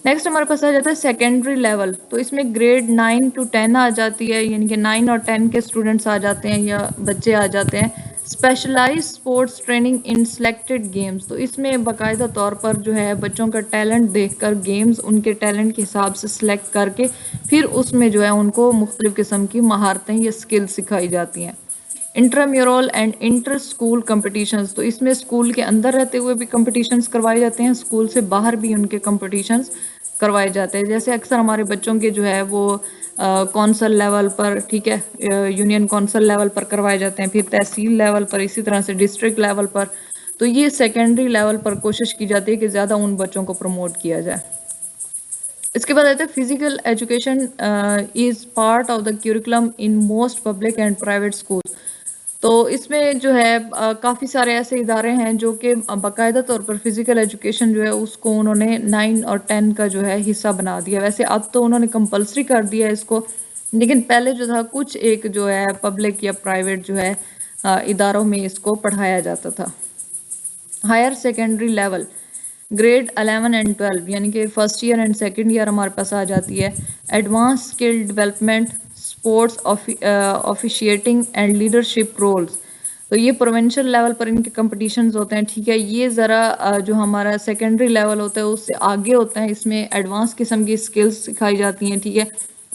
नेक्स्ट हमारे पास आ जाता है सेकेंडरी लेवल। तो इसमें ग्रेड 9 to 10 आ जाती है, यानी कि 9 और 10 के स्टूडेंट्स आ जाते हैं या बच्चे आ जाते हैं। Specialize sports training in selected games, तो इसमें बाकायदा तौर पर जो है बच्चों का टैलेंट देखकर गेम्स उनके टैलेंट के हिसाब से सिलेक्ट करके फिर उसमें जो है उनको मुख्तलिफ किस्म की महारतें या स्किल सिखाई जाती हैं। Intramural and inter school competitions, तो इसमें स्कूल के अंदर रहते हुए भी कम्पटिशन्स करवाए जाते हैं, स्कूल से बाहर भी उनके कम्पटिशन्स करवाए जाते हैं। जैसे अक्सर हमारे बच्चों के जो है वो कौंसल लेवल पर, ठीक है, यूनियन कौंसल लेवल पर करवाए जाते हैं, फिर तहसील लेवल पर, इसी तरह से डिस्ट्रिक्ट लेवल पर। तो ये सेकेंडरी लेवल पर कोशिश की जाती है कि ज़्यादा उन बच्चों को प्रमोट किया जाए। इसके बाद आता है physical education is part of the curriculum in most public and private school. तो इसमें जो है काफ़ी सारे ऐसे इदारे हैं जो कि बाकायदा तौर पर फिज़िकल एजुकेशन जो है उसको उन्होंने 9 और 10 का जो है हिस्सा बना दिया। वैसे अब तो उन्होंने कंपलसरी कर दिया है इसको, लेकिन पहले जो था कुछ एक जो है पब्लिक या प्राइवेट जो है इदारों में इसको पढ़ाया जाता था। Higher secondary level grade 11 and 12 यानी कि first year and second year हमारे पास आ जाती है। Advance skill development, sports officiating and leadership roles, तो ये प्रोविंशियल लेवल पर इनके कंपटीशंस होते हैं, ठीक है। ये ज़रा जो हमारा सेकेंडरी लेवल होता है उससे आगे होता है, इसमें एडवांस किस्म की स्किल्स सिखाई जाती हैं, ठीक है।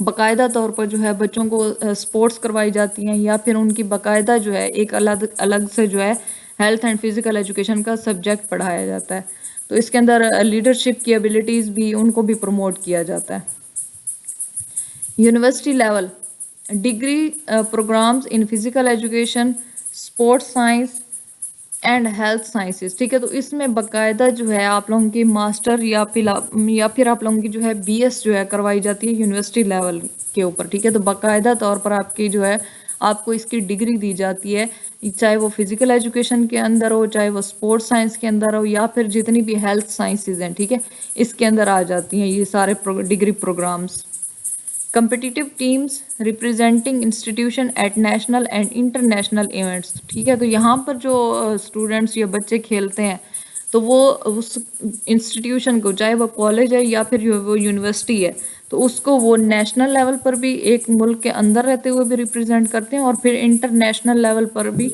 बाकायदा तौर पर जो है बच्चों को स्पोर्ट्स करवाई जाती हैं या फिर उनकी बाकायदा जो है एक अलग अलग से जो है हेल्थ एंड फिजिकल एजुकेशन का सब्जेक्ट पढ़ाया जाता है। तो इसके अंदर लीडरशिप की एबिलिटीज़ भी उनको भी प्रमोट किया जाता है। University level degree programs in physical education, sports science and health sciences, ठीक है। तो इसमें बाकायदा जो है आप लोगों की मास्टर या फिर आप लोगों की जो है बीएस जो है करवाई जाती है यूनिवर्सिटी लेवल के ऊपर, ठीक है। तो बाकायदा तौर पर आपकी जो है आपको इसकी डिग्री दी जाती है, चाहे वो फिजिकल एजुकेशन के अंदर हो, चाहे वो स्पोर्ट्स साइंस के अंदर हो, या फिर जितनी भी हेल्थ साइंसेज हैं, ठीक है, इसके अंदर आ जाती हैं ये सारे degree programs. competitive teams representing institution at national and international events, ठीक है। तो यहाँ पर जो स्टूडेंट्स या बच्चे खेलते हैं तो वो उस इंस्टीट्यूशन को, चाहे वो कॉलेज है या फिर वो यूनिवर्सिटी है, तो उसको वो नेशनल लेवल पर भी एक मुल्क के अंदर रहते हुए भी रिप्रेजेंट करते हैं और फिर इंटरनेशनल लेवल पर भी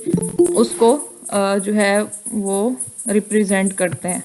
उसको जो है वो रिप्रेजेंट करते हैं।